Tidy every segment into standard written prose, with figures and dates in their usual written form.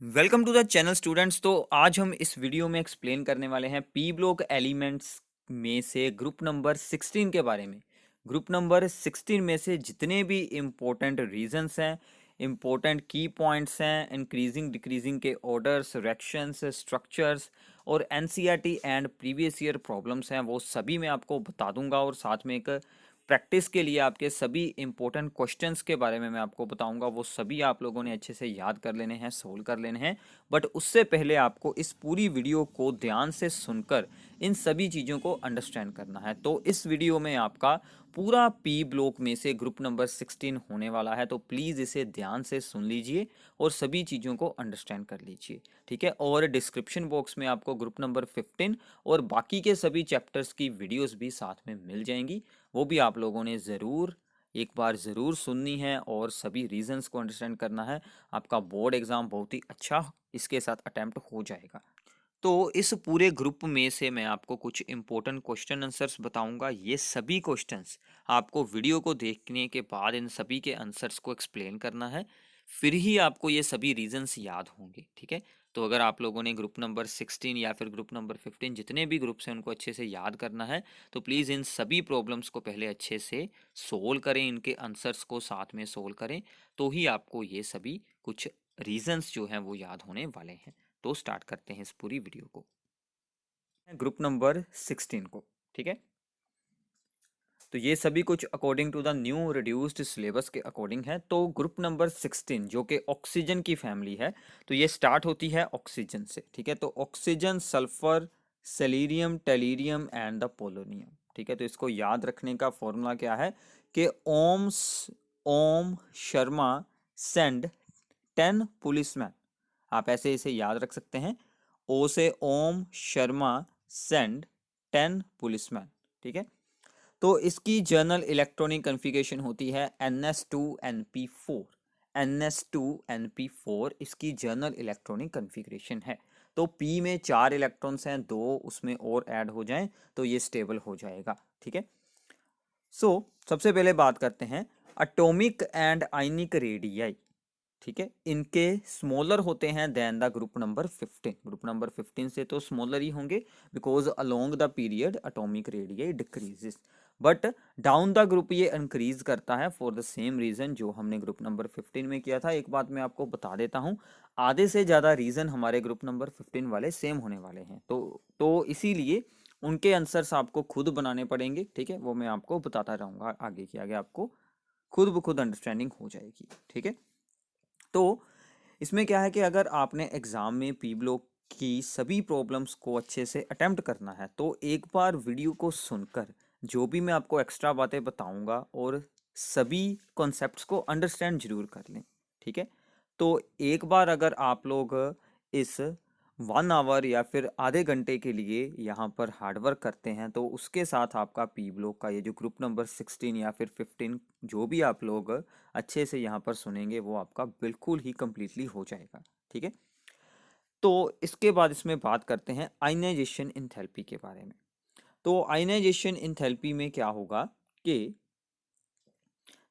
Welcome to the channel students. तो आज हम इस वीडियो में एक्सप्लेन करने वाले हैं पी ब्लॉक एलिमेंट्स में से ग्रुप नंबर 16 के बारे में। ग्रुप नंबर 16 में से जितने भी इम्पोर्टेंट रीजंस हैं, इम्पोर्टेंट की पॉइंट्स हैं, इंक्रीजिंग डिक्रीजिंग के ऑर्डर्स, रिएक्शंस, स्ट्रक्चर्स और NCERT and previous year problems हैं, वो सभी मैं आपको बता दूंगा। और साथ में एक प्रैक्टिस के लिए आपके सभी इंपॉर्टेंट क्वेश्चंस के बारे में मैं आपको बताऊंगा, वो सभी आप लोगों ने अच्छे से याद कर लेने हैं, सोल्व कर लेने हैं। बट उससे पहले आपको इस पूरी वीडियो को ध्यान से सुनकर इन सभी चीज़ों को अंडरस्टैंड करना है। तो इस वीडियो में आपका पूरा पी ब्लॉक में से ग्रुप नंबर 16 होने वाला है, तो प्लीज़ इसे ध्यान से सुन लीजिए और सभी चीज़ों को अंडरस्टैंड कर लीजिए, ठीक है। और डिस्क्रिप्शन बॉक्स में आपको ग्रुप नंबर 15 और बाकी के सभी चैप्टर्स की वीडियोस भी साथ में मिल जाएंगी, वो भी आप लोगों ने ज़रूर एक बार ज़रूर सुननी है और सभी रीजंस को अंडरस्टैंड करना है। आपका बोर्ड एग्ज़ाम बहुत ही अच्छा इसके साथ अटेम्प्ट हो जाएगा। तो इस पूरे ग्रुप में से मैं आपको कुछ इंपॉर्टेंट क्वेश्चन आंसर्स बताऊंगा। ये सभी क्वेश्चंस आपको वीडियो को देखने के बाद इन सभी के आंसर्स को एक्सप्लेन करना है, फिर ही आपको ये सभी रीजंस याद होंगे, ठीक है। तो अगर आप लोगों ने ग्रुप नंबर 16 या फिर ग्रुप नंबर 15 जितने भी ग्रुप्स हैं उनको अच्छे से याद करना है, तो प्लीज़ इन सभी प्रॉब्लम्स को पहले अच्छे से सोल्व करें, इनके आंसर्स को साथ में सोल्व करें, तो ही आपको ये सभी कुछ रीजंस जो हैं वो याद होने वाले हैं। तो स्टार्ट करते हैं इस पूरी वीडियो को, ग्रुप नंबर 16 को, ठीक है। तो ये सभी कुछ according to the new reduced syllabus के अकॉर्डिंग है। तो ग्रुप नंबर 16 जो कि ऑक्सीजन की फैमिली है, तो ये स्टार्ट होती है ऑक्सीजन से, ठीक है। तो oxygen, sulphur, selenium, tellurium and the polonium, ठीक है। तो इसको याद रखने का फॉर्मूला क्या है कि ओम शर्मा सेंड 10 पुलिसमैन। आप ऐसे इसे याद रख सकते हैं, ओ से ओम शर्मा सेंड 10 पुलिसमैन, ठीक है। तो इसकी जर्नल इलेक्ट्रॉनिक कन्फिगरेशन होती है NS2NP4। NS2NP4 इसकी जर्नल इलेक्ट्रॉनिक कन्फिगरेशन है। तो P में 4 इलेक्ट्रॉन्स हैं, 2 उसमें और ऐड हो जाएं तो ये स्टेबल हो जाएगा, ठीक है। सबसे पहले बात करते हैं एटॉमिक एंड आयनिक रेडियाई, ठीक है। इनके स्मॉलर होते हैं than the group number 15। Group number 15 से तो स्मॉलर ही होंगे, because along the period atomic radii decreases, but down the group ये इंक्रीज करता है फॉर द सेम रीजन जो हमने ग्रुप नंबर 15 में किया था। एक बात मैं आपको बता देता हूँ, आधे से ज़्यादा रीजन हमारे ग्रुप नंबर 15 वाले सेम होने वाले हैं, तो इसीलिए उनके आंसर्स आपको खुद बनाने पड़ेंगे, ठीक है। वो मैं आपको बताता रहूँगा, आगे की आगे आपको खुद ब खुद अंडरस्टैंडिंग हो जाएगी, ठीक है। तो इसमें क्या है कि अगर आपने एग्ज़ाम में पी ब्लॉक की सभी प्रॉब्लम्स को अच्छे से अटेम्प्ट करना है, तो एक बार वीडियो को सुनकर जो भी मैं आपको एक्स्ट्रा बातें बताऊंगा और सभी कॉन्सेप्ट्स को अंडरस्टैंड जरूर कर लें, ठीक है। तो एक बार अगर आप लोग इस 1 आवर या फिर आधे घंटे के लिए यहाँ पर हार्डवर्क करते हैं, तो उसके साथ आपका पी ब्लॉक का ये जो ग्रुप नंबर 16 या फिर 15 जो भी आप लोग अच्छे से यहाँ पर सुनेंगे, वो आपका बिल्कुल ही कंप्लीटली हो जाएगा, ठीक है। तो इसके बाद इसमें बात करते हैं आयनाइजेशन इंथैल्पी के बारे में। तो आयनाइजेशन इंथैल्पी में क्या होगा कि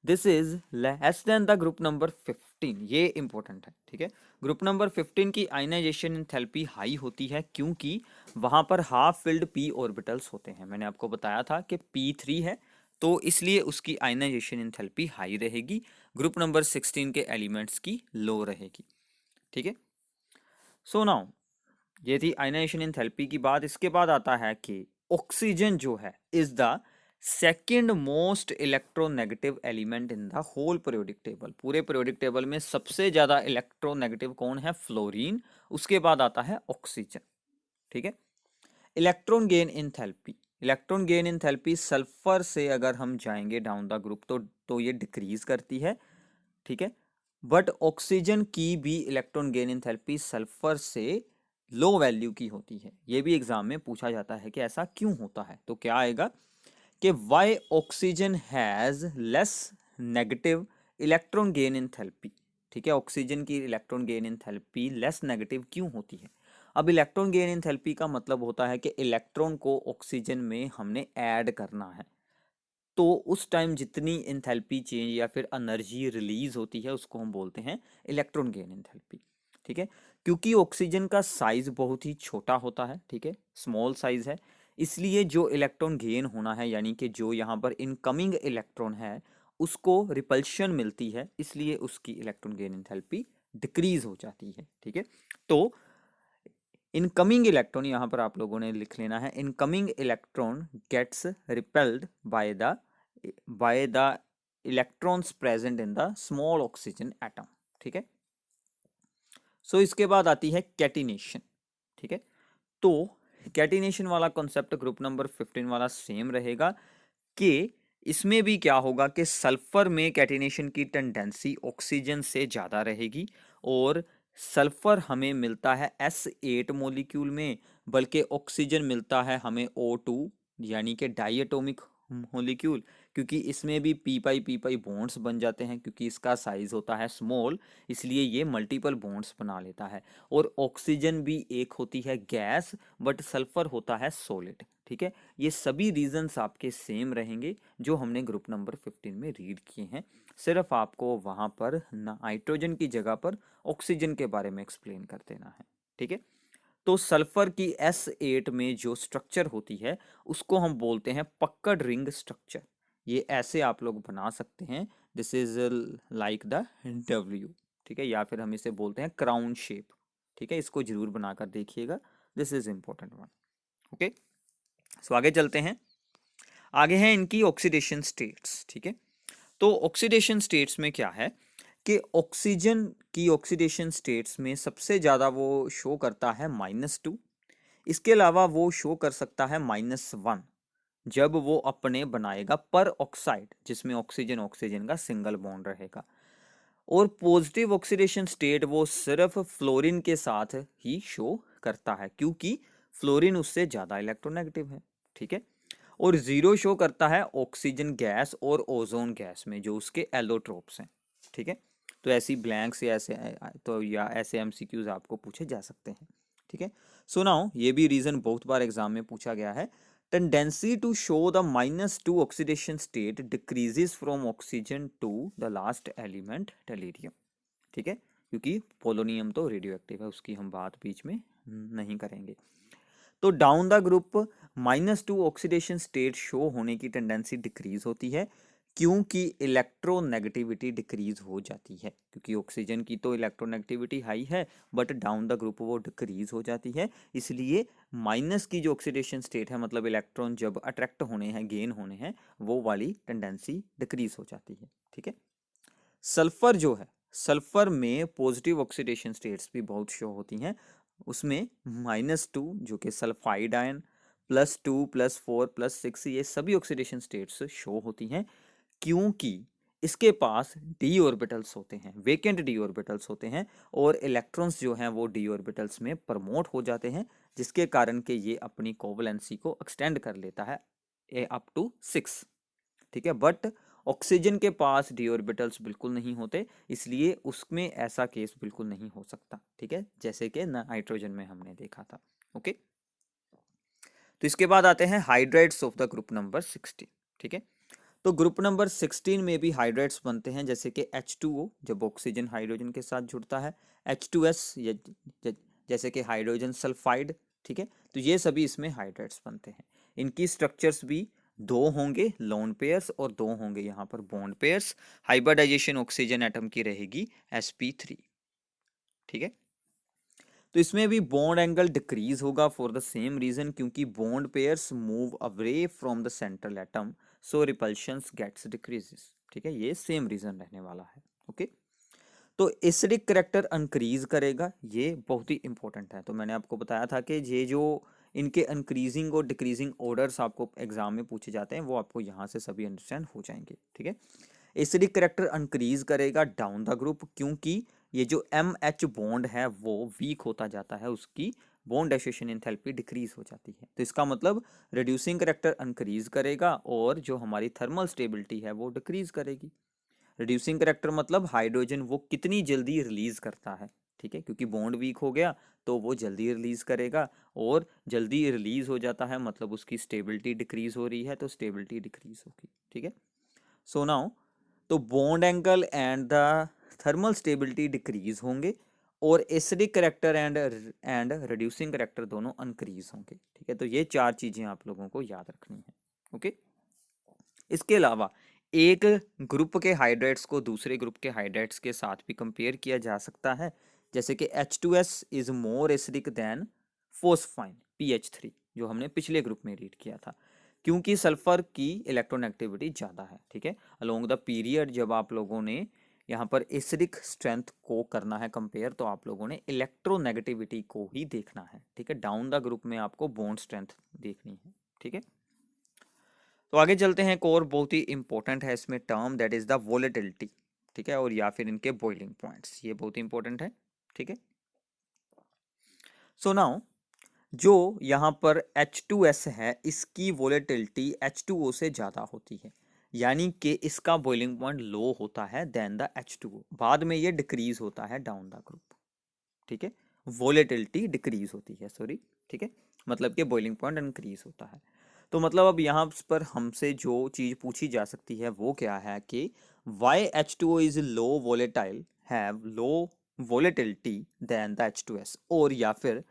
this is less than the group number 15। ये इंपॉर्टेंट है, ठीक है। ग्रुप नंबर 15 की आयनाइजेशन इंथैल्पी हाई होती है, क्योंकि वहां पर हाफ फिल्ड p ऑर्बिटल्स होते हैं। मैंने आपको बताया था कि p3 है, तो इसलिए उसकी आयनाइजेशन इंथैल्पी हाई रहेगी, ग्रुप नंबर 16 के एलिमेंट्स की लो रहेगी, ठीक है। सो नाउ ये थी आयनाइजेशन इंथैल्पी की बात। इसके बाद आता है कि ऑक्सीजन जो है is the second most electronegative element in the whole periodic table. पूरे पीरियोडिक टेबल में सबसे ज्यादा इलेक्ट्रोनेगेटिव कौन है? फ्लोरीन। उसके बाद आता है ऑक्सीजन, ठीक है। Electron gain enthalpy, electron gain enthalpy sulphur से अगर हम जाएंगे डाउन द ग्रुप तो ये डिक्रीज करती है, ठीक है। बट ऑक्सीजन की भी इलेक्ट्रॉन गेन इंथैल्पी सल्फर से लो वैल्यू की होती है। ये भी एग्जाम में पूछा जाता है कि ऐसा क्यों होता है। तो क्या आएगा कि why oxygen has less negative electron gain enthalpy, ठीक है। ऑक्सीजन की electron gain enthalpy less negative क्यों होती है? अब इलेक्ट्रॉन गेन इंथैल्पी का मतलब होता है कि इलेक्ट्रॉन को ऑक्सीजन में हमने ऐड करना है, तो उस टाइम जितनी इंथैल्पी चेंज या फिर एनर्जी रिलीज होती है उसको हम बोलते हैं इलेक्ट्रॉन गेन इंथैल्पी, ठीक है, क्योंकि ऑक्सीजन का साइज बहुत ही छोटा होता है, ठीक है, स्मॉल साइज है, इसलिए जो इलेक्ट्रॉन गेन होना है, यानी कि जो यहाँ पर इनकमिंग इलेक्ट्रॉन है उसको रिपल्शन मिलती है, इसलिए उसकी इलेक्ट्रॉन गेन एंथैल्पी डिक्रीज हो जाती है, ठीक है। तो इनकमिंग इलेक्ट्रॉन यहाँ पर आप लोगों ने लिख लेना है, incoming electron gets repelled by the electrons present in the small oxygen atom, ठीक है। सो इसके बाद आती है कैटिनेशन, ठीक है। तो कैटिनेशन वाला कॉन्सेप्ट ग्रुप नंबर 15 वाला सेम रहेगा कि इसमें भी क्या होगा कि सल्फर में कैटिनेशन की टेंडेंसी ऑक्सीजन से ज़्यादा रहेगी, और सल्फर हमें मिलता है S8 मॉलिक्यूल में, बल्कि ऑक्सीजन मिलता है हमें O2 यानी कि डाइएटोमिक मॉलिक्यूल, क्योंकि इसमें भी पी पाई बॉन्ड्स बन जाते हैं, क्योंकि इसका साइज होता है स्मॉल, इसलिए ये मल्टीपल बॉन्ड्स बना लेता है। और ऑक्सीजन भी एक होती है गैस, बट सल्फर होता है सॉलिड, ठीक है। ये सभी रीजंस आपके सेम रहेंगे जो हमने ग्रुप नंबर 15 में रीड किए हैं, सिर्फ आपको वहाँ पर नाइट्रोजन की जगह पर ऑक्सीजन के बारे में एक्सप्लेन कर देना है, ठीक है। तो सल्फर की S8 में जो स्ट्रक्चर होती है उसको हम बोलते हैं पक्कड़ रिंग स्ट्रक्चर। ये ऐसे आप लोग बना सकते हैं, this is like the W, ठीक है, या फिर हम इसे बोलते हैं क्राउन शेप, ठीक है। इसको जरूर बनाकर देखिएगा, this is important one, okay. So आगे चलते हैं, आगे हैं इनकी ऑक्सीडेशन स्टेट्स, ठीक है। तो ऑक्सीडेशन स्टेट्स में क्या है कि ऑक्सीजन की ऑक्सीडेशन स्टेट्स में सबसे ज़्यादा वो शो करता है -2, इसके अलावा वो शो कर सकता है -1 जब वो अपने बनाएगा पर ऑक्साइड, जिसमें ऑक्सीजन ऑक्सीजन का सिंगल बॉन्ड रहेगा। और पॉजिटिव ऑक्सीडेशन स्टेट वो सिर्फ फ्लोरीन के साथ ही शो करता है, क्योंकि फ्लोरीन उससे ज़्यादा इलेक्ट्रोनेगेटिव है, ठीक है। और जीरो शो करता है ऑक्सीजन गैस और ओजोन गैस में, जो उसके एलोट्रोप्स हैं, ठीक है। तो ऐसी ब्लैंक्स या ऐसे तो या ऐसे एमसीक्यूज आपको पूछे जा सकते हैं, ठीक है। सो नाउ ये भी रीजन बहुत बार एग्जाम में पूछा गया है, tendency to show the -2 oxidation state decreases from oxygen to the last element tellurium, ठीक है, क्योंकि पोलोनियम तो रेडियो एक्टिव है, उसकी हम बात बीच में नहीं करेंगे। तो down the group -2 oxidation state show होने की टेंडेंसी डिक्रीज होती है, क्योंकि इलेक्ट्रोनेगेटिविटी डिक्रीज हो जाती है, क्योंकि ऑक्सीजन की तो इलेक्ट्रोनेगेटिविटी हाई है, बट डाउन द ग्रुप वो डिक्रीज हो जाती है, इसलिए माइनस की जो ऑक्सीडेशन स्टेट है, मतलब इलेक्ट्रॉन जब अट्रैक्ट होने हैं, गेन होने हैं, वो वाली टेंडेंसी डिक्रीज हो जाती है, ठीक है। सल्फर जो है, सल्फर में पॉजिटिव ऑक्सीडेशन स्टेट्स भी बहुत शो होती हैं, उसमें -2 जो कि सल्फाइड आयन, +2 +4 +6, ये सभी ऑक्सीडेशन स्टेट्स शो होती हैं, क्योंकि इसके पास डी ऑर्बिटल्स होते हैं, वेकेंट डी ऑर्बिटल्स होते हैं, और इलेक्ट्रॉन्स जो हैं वो डी ऑर्बिटल्स में प्रमोट हो जाते हैं, जिसके कारण कि ये अपनी कोवलेंसी को एक्सटेंड कर लेता है अप टू 6, ठीक है। बट ऑक्सीजन के पास डी ऑर्बिटल्स बिल्कुल नहीं होते, इसलिए उसमें ऐसा केस बिल्कुल नहीं हो सकता, ठीक है, जैसे कि नाइट्रोजन में हमने देखा था, ओके। तो इसके बाद आते हैं hydrides of the group number 16, ठीक है। तो ग्रुप नंबर 16 में भी हाइड्राइड्स बनते हैं, जैसे कि H2O जब ऑक्सीजन हाइड्रोजन के साथ जुड़ता है, H2S जैसे कि हाइड्रोजन सल्फाइड, ठीक है। तो ये सभी इसमें हाइड्राइड्स बनते हैं, इनकी स्ट्रक्चर्स भी दो होंगे लोन पेयर्स और दो होंगे यहाँ पर bond pairs. Hybridization oxygen atom की रहेगी sp3, ठीक है। तो इसमें भी बॉन्ड एंगल डिक्रीज होगा फॉर द सेम रीजन, क्योंकि bond pairs move away from the central atom, so repulsions gets decreases, ठीक है, ये सेम रीजन रहने वाला है, ओके। तो एसिडिक करेक्टर इंक्रीज करेगा, ये बहुत ही इंपॉर्टेंट है। तो मैंने आपको बताया था कि ये जो इनके इंक्रीजिंग और डिक्रीजिंग ऑर्डर्स आपको एग्जाम में पूछे जाते हैं, वो आपको यहाँ से सभी अंडरस्टैंड हो जाएंगे, ठीक है। एसिडिक करेक्टर इंक्रीज करेगा डाउन द ग्रुप, क्योंकि ये जो MH बॉन्ड है वो वीक होता जाता है, उसकी बॉन्ड एसोसिएशन एंथैल्पी डिक्रीज हो जाती है। तो इसका मतलब रिड्यूसिंग करेक्टर इंक्रीज करेगा और जो हमारी थर्मल स्टेबिलिटी है वो डिक्रीज करेगी। रिड्यूसिंग करेक्टर मतलब हाइड्रोजन वो कितनी जल्दी रिलीज करता है, ठीक है, क्योंकि बॉन्ड वीक हो गया तो वो जल्दी रिलीज करेगा, और जल्दी रिलीज हो जाता है मतलब उसकी स्टेबिलिटी डिक्रीज हो रही है, तो स्टेबिलिटी डिक्रीज होगी, ठीक है। सो नाउ तो bond angle and the thermal stability decrease होंगे, और acidic character and reducing character दोनों इंक्रीज होंगे। ठीक है, तो ये 4 चीजें आप लोगों को याद रखनी है। ओके, इसके अलावा एक ग्रुप के हाइड्रेट्स को दूसरे ग्रुप के हाइड्रेट्स के साथ भी कंपेयर किया जा सकता है, जैसे कि H2S is more acidic then phosphine PH3, जो हमने पिछले ग्रुप में रीड किया था, क्योंकि सल्फर की इलेक्ट्रोनेगेटिविटी ज़्यादा है। ठीक है, अलोंग द पीरियड जब आप लोगों ने यहाँ पर एसिडिक स्ट्रेंथ को करना है कंपेयर, तो आप लोगों ने इलेक्ट्रोनेगेटिविटी को ही देखना है। ठीक है, डाउन द ग्रुप में आपको बॉन्ड स्ट्रेंथ देखनी है। ठीक है, तो आगे चलते हैं। एक और बहुत ही इंपॉर्टेंट है इसमें term, that is the volatility. ठीक है, और या फिर इनके बॉइलिंग पॉइंट्स, ये बहुत ही इंपॉर्टेंट है। ठीक है, सो नाउ जो यहाँ पर H2S है, इसकी वोलेटिलिटी H2O से ज़्यादा होती है, यानी कि इसका बॉइलिंग पॉइंट लो होता है देन द H2O। बाद में ये डिक्रीज होता है डाउन द ग्रुप। ठीक है, वोलेटिलिटी डिक्रीज होती है, सॉरी। ठीक है, मतलब कि बॉइलिंग पॉइंट इंक्रीज होता है। तो मतलब अब यहाँ पर हमसे जो चीज़ पूछी जा सकती है वो क्या है कि why H2O is low volatile, have low volatility than the H2S, और या फिर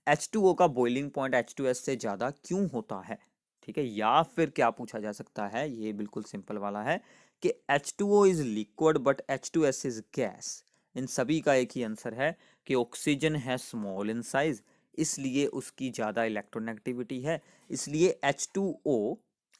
H2O का बॉइलिंग पॉइंट H2S से ज़्यादा क्यों होता है। ठीक है, या फिर क्या पूछा जा सकता है, ये बिल्कुल सिंपल वाला है कि H2O is liquid but H2S is gas. इन सभी का एक ही आंसर है कि ऑक्सीजन है स्मॉल इन साइज, इसलिए उसकी ज़्यादा इलेक्ट्रोनेगेटिविटी है, इसलिए H2O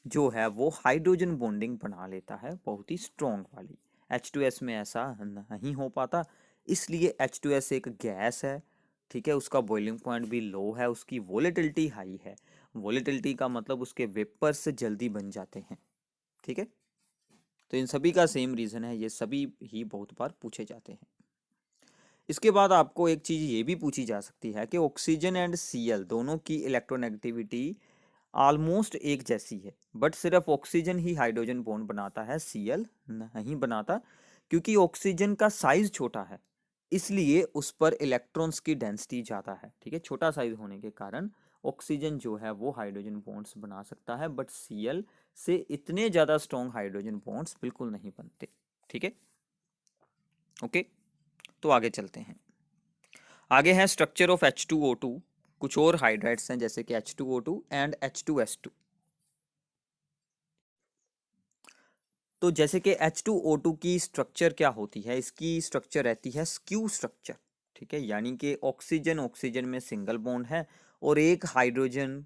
जो है वो हाइड्रोजन बॉन्डिंग बना लेता है बहुत ही स्ट्रॉन्ग वाली। H2S में ऐसा नहीं हो पाता, इसलिए H2S एक गैस है। ठीक है, उसका बॉइलिंग पॉइंट भी लो है, उसकी वोलेटिलिटी हाई है। वोलेटिलिटी का मतलब उसके वेपर्स जल्दी बन जाते हैं। ठीक है, तो इन सभी का सेम रीज़न है, ये सभी ही बहुत बार पूछे जाते हैं। इसके बाद आपको एक चीज़ ये भी पूछी जा सकती है कि ऑक्सीजन एंड Cl दोनों की इलेक्ट्रोनेगेटिविटी ऑलमोस्ट एक जैसी है, बट सिर्फ ऑक्सीजन ही हाइड्रोजन बॉन्ड बनाता है, Cl नहीं बनाता, क्योंकि ऑक्सीजन का साइज छोटा है, इसलिए उस पर इलेक्ट्रॉन्स की डेंसिटी ज़्यादा है। ठीक है, छोटा साइज होने के कारण ऑक्सीजन जो है वो हाइड्रोजन बॉन्ड्स बना सकता है, बट Cl से इतने ज़्यादा स्ट्रॉन्ग हाइड्रोजन बॉन्ड्स बिल्कुल नहीं बनते। ठीक है, ओके, तो आगे चलते हैं। आगे है स्ट्रक्चर ऑफ H2O2। कुछ और हाइड्राइड्स हैं जैसे कि H2O2 एंड H2S2। तो जैसे कि H2O2 की स्ट्रक्चर क्या होती है, इसकी स्ट्रक्चर रहती है स्क्यू स्ट्रक्चर। ठीक है, यानी कि ऑक्सीजन ऑक्सीजन में सिंगल बॉन्ड है, और एक हाइड्रोजन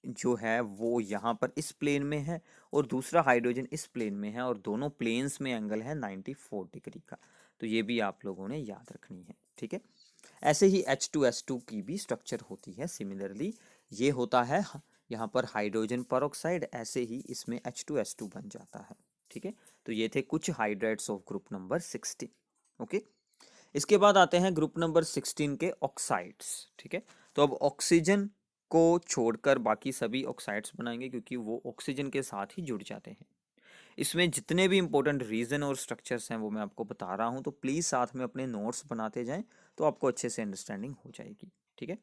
जो है वो यहाँ पर इस प्लेन में है, और दूसरा हाइड्रोजन इस प्लेन में है, और दोनों प्लेन्स में एंगल है 94 डिग्री का। तो ये भी आप लोगों ने याद रखनी है। ठीक है, ऐसे ही H2S2 की भी स्ट्रक्चर होती है सिमिलरली। ये होता है यहाँ पर हाइड्रोजन परऑक्साइड, ऐसे ही इसमें H2S2 बन जाता है। ठीक है, तो ये थे कुछ hydrides of group number 16। Okay, इसके बाद आते हैं ग्रुप नंबर 16 के ऑक्साइड्स। ठीक है, तो अब ऑक्सीजन को छोड़कर बाकी सभी ऑक्साइड्स बनाएंगे, क्योंकि वो ऑक्सीजन के साथ ही जुड़ जाते हैं। इसमें जितने भी इंपॉर्टेंट रीजन और स्ट्रक्चर्स हैं वो मैं आपको बता रहा हूँ, तो प्लीज़ साथ में अपने नोट्स बनाते जाएं, तो आपको अच्छे से अंडरस्टैंडिंग हो जाएगी। ठीक है,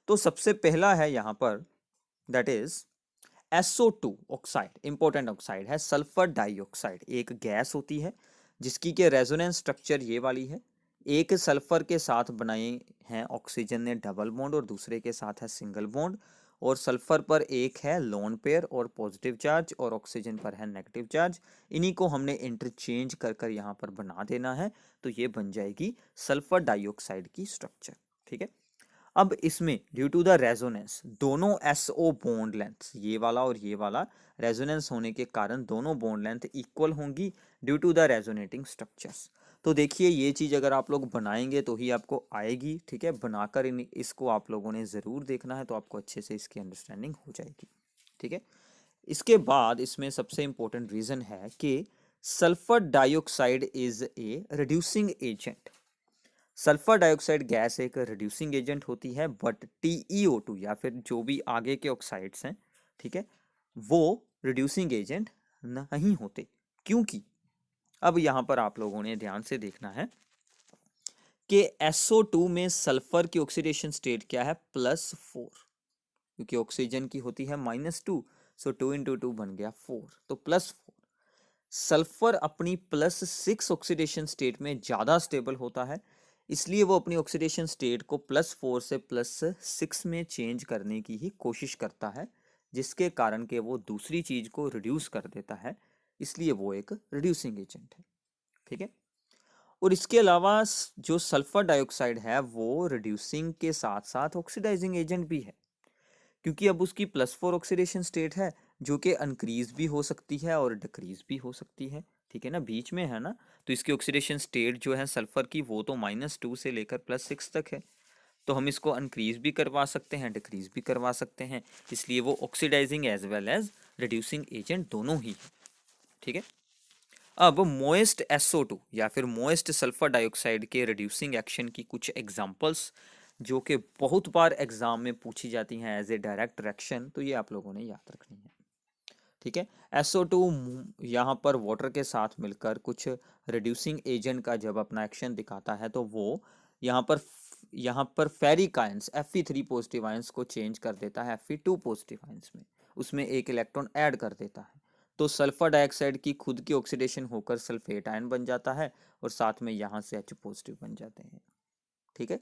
तो सबसे पहला है यहाँ पर, that is SO2 oxide. Important oxide है सल्फर डाइऑक्साइड, एक गैस होती है जिसकी के रेजोनेंस स्ट्रक्चर ये वाली है। एक सल्फर के साथ बनाए हैं ऑक्सीजन ने डबल बॉन्ड, और दूसरे के साथ है सिंगल बॉन्ड, और सल्फर पर एक है लोन पेयर और पॉजिटिव चार्ज, और ऑक्सीजन पर है नेगेटिव चार्ज। इन्हीं को हमने इंटरचेंज कर कर यहाँ पर बना देना है, तो ये बन जाएगी सल्फर डाइऑक्साइड की स्ट्रक्चर। ठीक है, अब इसमें ड्यू टू द रेजोनेंस दोनों SO बॉन्ड लेंथ, ये वाला और ये वाला, रेजोनेंस होने के कारण दोनों बॉन्ड लेंथ इक्वल होंगी due to the resonating structures. तो देखिए ये चीज़ अगर आप लोग बनाएंगे तो ही आपको आएगी। ठीक है, बनाकर इसको आप लोगों ने ज़रूर देखना है, तो आपको अच्छे से इसकी अंडरस्टैंडिंग हो जाएगी। ठीक है, इसके बाद इसमें सबसे इंपॉर्टेंट रीज़न है कि sulphur dioxide is a reducing agent. Sulphur dioxide gas एक रिड्यूसिंग एजेंट होती है, बट TeO2 या फिर जो भी आगे के ऑक्साइड्स हैं, ठीक है, वो रिड्यूसिंग एजेंट नहीं होते, क्योंकि अब यहाँ पर आप लोगों ने ध्यान से देखना है कि SO2 में सल्फर की ऑक्सीडेशन स्टेट क्या है, +4, क्योंकि ऑक्सीजन की होती है -2, सो 2 × 2 बन गया 4, तो +4। सल्फर अपनी +6 ऑक्सीडेशन स्टेट में ज़्यादा स्टेबल होता है, इसलिए वो अपनी ऑक्सीडेशन स्टेट को +4 से +6 में चेंज करने की ही कोशिश करता है, जिसके कारण के वो दूसरी चीज को रिड्यूस कर देता है, इसलिए वो एक रिड्यूसिंग एजेंट है। ठीक है। और इसके अलावा जो सल्फर डाइऑक्साइड है वो रिड्यूसिंग के साथ साथ ऑक्सीडाइजिंग एजेंट भी है, क्योंकि अब उसकी +4 ऑक्सीडेशन स्टेट है जो कि इंक्रीज भी हो सकती है और डिक्रीज भी हो सकती है। ठीक है ना, बीच में है ना, तो इसकी ऑक्सीडेशन स्टेट जो है सल्फर की वो तो -2 से लेकर +6 तक है, तो हम इसको इंक्रीज भी करवा सकते हैं, डिक्रीज भी करवा सकते हैं, इसलिए वो oxidizing as well as reducing agent दोनों ही है। ठीक है। अब मोएस्ट SO2 या फिर मोएस्ट सल्फर डाइऑक्साइड के रिड्यूसिंग एक्शन की कुछ एग्जांपल्स जो कि बहुत बार एग्जाम में पूछी जाती हैं एज ए डायरेक्ट रिएक्शन, तो ये आप लोगों ने याद रखनी है। ठीक है। SO2 यहाँ पर वाटर के साथ मिलकर कुछ रिड्यूसिंग एजेंट का जब अपना एक्शन दिखाता है तो वो यहाँ पर ferric ions Fe3 positive ions को चेंज कर देता है Fe2 पॉजिटिव आयंस में, उसमें एक इलेक्ट्रॉन ऐड कर देता है, तो सल्फर डाइऑक्साइड की खुद की ऑक्सीडेशन होकर सल्फेट आयन बन जाता है और साथ में यहाँ से H पॉजिटिव बन जाते हैं। ठीक है।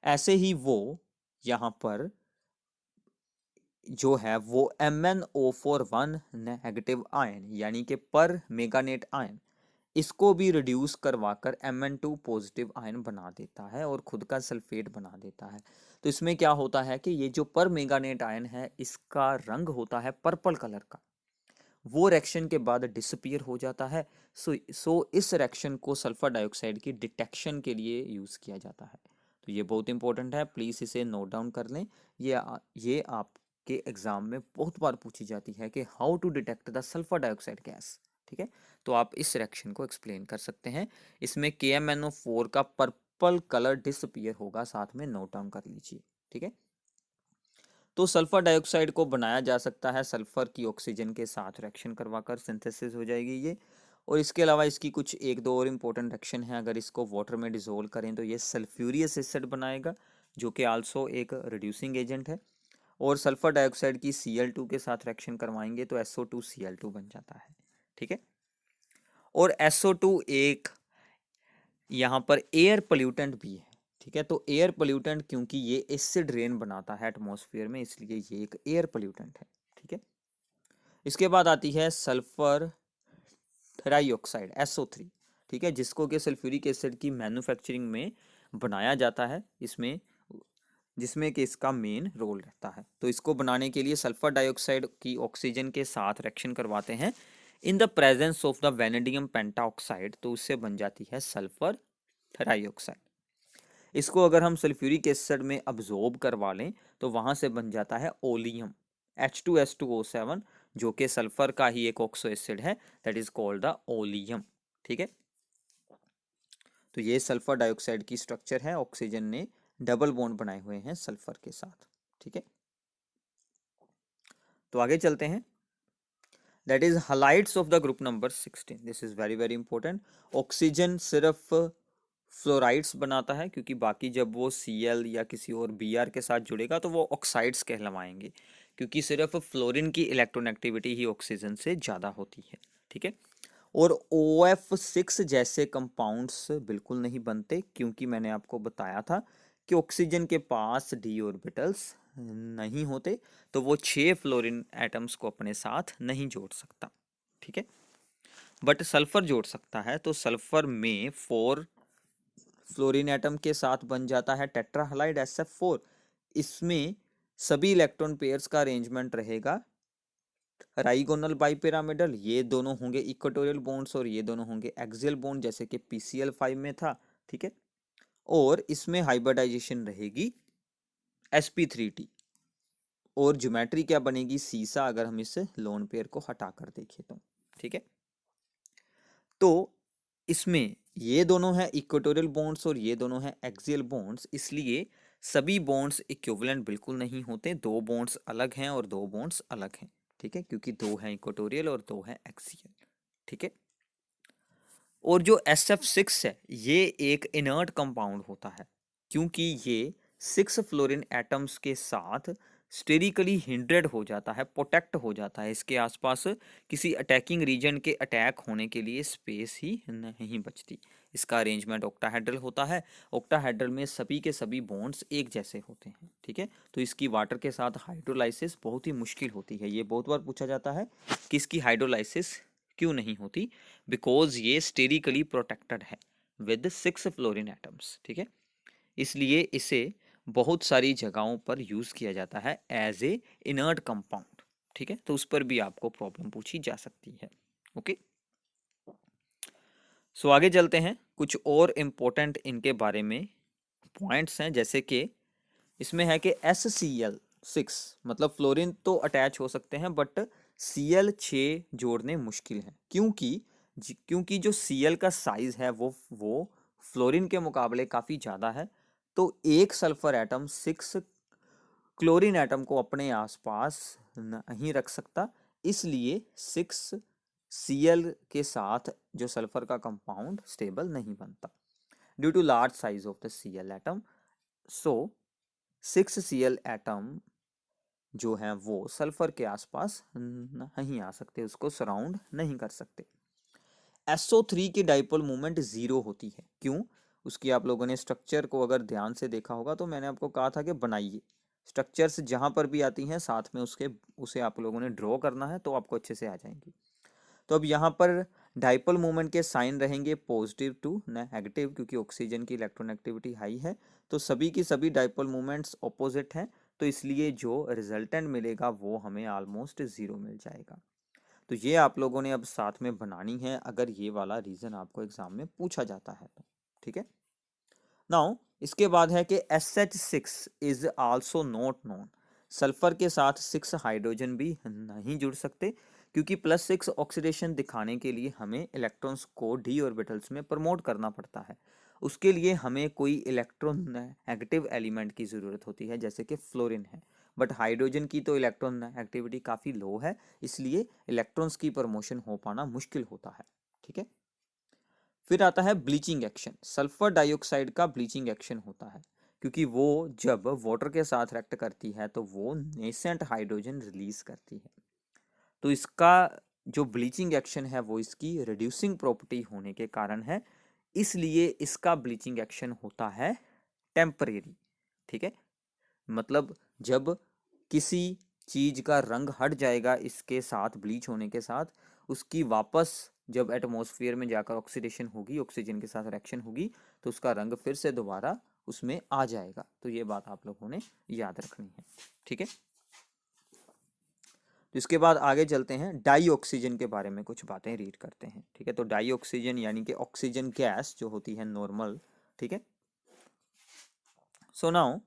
ऐसे ही वो यहाँ पर जो है वो MnO4 नेगेटिव आयन यानी कि पर मेगानेट आयन, इसको भी रिड्यूस करवाकर Mn2 पॉजिटिव आयन बना देता है और खुद का सल्फेट बना देता है। तो इसमें क्या होता है कि ये जो पर मेगानेट आयन है इसका रंग होता है पर्पल कलर का, वो रिएक्शन के बाद डिसअपीयर हो जाता है। सो इस रिएक्शन को सल्फर डाइऑक्साइड की डिटेक्शन के लिए यूज किया जाता है। तो ये बहुत इंपॉर्टेंट है, प्लीज इसे नोट डाउन कर लें। ये आपके एग्जाम में बहुत बार पूछी जाती है कि how to detect the sulphur dioxide gas. ठीक है, तो आप इस रिएक्शन को एक्सप्लेन कर सकते हैं। इसमें KMnO4 का पर्पल कलर डिसअपीयर होगा, साथ में नोट डाउन कर लीजिए। ठीक है। तो सल्फर डाइऑक्साइड को बनाया जा सकता है सल्फर की ऑक्सीजन के साथ रिएक्शन करवाकर, सिंथेसिस हो जाएगी ये। और इसके अलावा इसकी कुछ एक दो और इम्पोर्टेंट रिएक्शन है, अगर इसको वाटर में डिसोल्व करें तो ये सल्फ्यूरियस एसिड बनाएगा जो कि आल्सो एक रिड्यूसिंग एजेंट है। और सल्फर डाइऑक्साइड की Cl2 के साथ रिएक्शन करवाएंगे तो SO2Cl2 बन जाता है। ठीक है। और SO2 एक यहाँ पर एयर पोल्यूटेंट भी है। ठीक है, तो एयर पोल्यूटेंट क्योंकि ये एसिड रेन बनाता है एटमॉस्फेयर में, इसलिए ये एक एयर पोल्यूटेंट है। ठीक है। इसके बाद आती है सल्फर ट्राइऑक्साइड SO3। ठीक है, जिसको कि सल्फ्यूरिक एसिड की मैन्युफैक्चरिंग में बनाया जाता है, इसमें जिसमें कि इसका मेन रोल रहता है। तो इसको बनाने के लिए सल्फर डाइऑक्साइड की ऑक्सीजन के साथ रिएक्शन करवाते हैं in the presence of the vanadium pentoxide, तो उससे बन जाती है सल्फर ट्राइऑक्साइड। इसको अगर हम सल्फ्यूरिक एसिड में अब्जॉर्ब करवा लें तो वहां से बन जाता है ओलियम H2S2O7, जो कि सल्फर का ही एक ऑक्सो एसिड है, that is called the oleum. ठीक है, तो ये सल्फर डाइऑक्साइड की स्ट्रक्चर है, ऑक्सीजन ने डबल बॉन्ड बनाए हुए हैं सल्फर के साथ। ठीक है, तो आगे चलते हैं। That is halides of the group number 16। This is very very important. Oxygen सिर्फ फ्लोराइड्स बनाता है, क्योंकि बाकी जब वो Cl या किसी और Br के साथ जुड़ेगा तो वो ऑक्साइड्स कहलवाएंगे, क्योंकि सिर्फ फ्लोरीन की इलेक्ट्रॉनेगेटिविटी ही ऑक्सीजन से ज़्यादा होती है। ठीक है, और OF6 जैसे कंपाउंड्स बिल्कुल नहीं बनते, क्योंकि मैंने आपको बताया था कि ऑक्सीजन के पास d ऑर्बिटल्स नहीं होते, तो वो 6 फ्लोरीन एटम्स को अपने साथ नहीं जोड़ सकता। ठीक है, बट सल्फर जोड़ सकता है, तो सल्फर में 4 फ्लोरीन एटम के साथ बन जाता है टेट्राहलाइड SF4। इसमें सभी इलेक्ट्रॉन पेयर्स का अरेंजमेंट रहेगा राइगोनल बाइपिरामिडल, ये दोनों होंगे इक्वेटोरियल बॉन्ड्स और ये दोनों होंगे एक्सियल बॉन्ड, जैसे कि PCl5 में था। ठीक है, और इसमें हाइब्रिडाइजेशन रहेगी sp3t, और ज्योमेट्री क्या बनेगी सीसा, अगर हम इस लोन पेयर को हटा कर देखें तो। ठीक है, तो इसमें ये दोनों हैं इक्वेटोरियल बॉन्ड्स और ये दोनों हैं एक्सियल बॉन्ड्स, इसलिए सभी बॉन्ड्स इक्विवेलेंट बिल्कुल नहीं होते, 2 बॉन्ड्स अलग हैं और 2 बॉन्ड्स अलग हैं। ठीक है, क्योंकि 2 हैं इक्वेटोरियल और 2 हैं एक्सियल। ठीक है, और जो SF6 है ये एक इनर्ट कंपाउंड होता है, क्योंकि ये 6 फ्लोरीन एटम्स के साथ स्टेरिकली हिंड्रेड हो जाता है, प्रोटेक्ट हो जाता है, इसके आसपास किसी अटैकिंग रीजन के अटैक होने के लिए स्पेस ही नहीं बचती। इसका अरेंजमेंट ऑक्टाहेड्रल होता है। ऑक्टाहेड्रल में सभी के सभी बॉन्ड्स एक जैसे होते हैं, ठीक है। तो इसकी वाटर के साथ हाइड्रोलाइसिस बहुत ही मुश्किल होती है। ये बहुत बार पूछा जाता है कि इसकी हाइड्रोलाइसिस क्यों नहीं होती, बिकॉज ये स्टेरिकली प्रोटेक्टेड है विद 6 फ्लोरीन एटम्स, ठीक है। इसलिए इसे बहुत सारी जगहों पर यूज किया जाता है एज ए इनर्ट कंपाउंड, ठीक है। तो उस पर भी आपको प्रॉब्लम पूछी जा सकती है। ओके, सो आगे चलते हैं। कुछ और इम्पोर्टेंट इनके बारे में पॉइंट्स हैं, जैसे कि इसमें है कि SCl6 मतलब फ्लोरीन तो अटैच हो सकते हैं, बट Cl6 जोड़ने मुश्किल हैं, क्योंकि जो Cl का साइज है वो फ्लोरीन के मुकाबले काफ़ी ज़्यादा है। तो एक सल्फर एटम 6 क्लोरीन एटम को अपने आसपास नहीं रख सकता, इसलिए 6 Cl के साथ जो सल्फर का कंपाउंड स्टेबल नहीं बनता due to large size of the Cl atom. So 6 Cl atom जो हैं वो सल्फर के आसपास नहीं आ सकते, उसको सराउंड नहीं कर सकते। SO3 की डाइपोल मूवमेंट 0 होती है। क्यों? उसकी आप लोगों ने स्ट्रक्चर को अगर ध्यान से देखा होगा तो मैंने आपको कहा था कि बनाइए स्ट्रक्चर्स, जहां पर भी आती हैं साथ में उसे आप लोगों ने ड्रॉ करना है, तो आपको अच्छे से आ जाएंगी। तो अब यहाँ पर डाइपोल मूवमेंट के साइन रहेंगे पॉजिटिव टू नेगेटिव, क्योंकि ऑक्सीजन की इलेक्ट्रोनेगेटिविटी हाई है, तो सभी की सभी डाइपोल मूवमेंट्स ऑपोजिट हैं, तो इसलिए जो रिजल्टेंट मिलेगा वो हमें ऑलमोस्ट 0 मिल जाएगा। तो ये आप लोगों ने अब साथ में बनानी है अगर ये वाला रीजन आपको एग्जाम में पूछा जाता है तो, ठीक है। नाउ इसके बाद है कि SH6 is also not known. Sulphur के साथ 6 हाइड्रोजन भी नहीं जुड़ सकते, क्योंकि +6 ऑक्सीडेशन दिखाने के लिए हमें इलेक्ट्रॉन्स को डी ऑर्बिटल्स में प्रमोट करना पड़ता है। उसके लिए हमें कोई इलेक्ट्रोनेगेटिव एलिमेंट की ज़रूरत होती है, जैसे कि फ्लोरीन है। बट हाइड्रोजन की तो इलेक्ट्रॉन एक्टिविटी काफ़ी लो है, इसलिए इलेक्ट्रॉन्स की प्रमोशन हो पाना मुश्किल होता है, ठीक है। फिर आता है ब्लीचिंग एक्शन। सल्फर डाइऑक्साइड का ब्लीचिंग एक्शन होता है, क्योंकि वो जब वाटर के साथ रिएक्ट करती है तो वो नेसेंट हाइड्रोजन रिलीज करती है। तो इसका जो ब्लीचिंग एक्शन है वो इसकी रिड्यूसिंग प्रॉपर्टी होने के कारण है, इसलिए इसका ब्लीचिंग एक्शन होता है टेम्परेरी, ठीक है। मतलब जब किसी चीज का रंग हट जाएगा इसके साथ ब्लीच होने के साथ, उसकी वापस जब एटमॉस्फेयर में जाकर ऑक्सीडेशन होगी, ऑक्सीजन के साथ रिएक्शन होगी, तो उसका रंग फिर से दोबारा उसमें आ जाएगा। तो ये बात आप लोगों ने याद रखनी है, ठीक है। तो इसके बाद आगे चलते हैं, डाई ऑक्सीजन के बारे में कुछ बातें रीड करते हैं, ठीक है। तो डाई ऑक्सीजन यानी कि ऑक्सीजन गैस जो होती है नॉर्मल, ठीक है। So now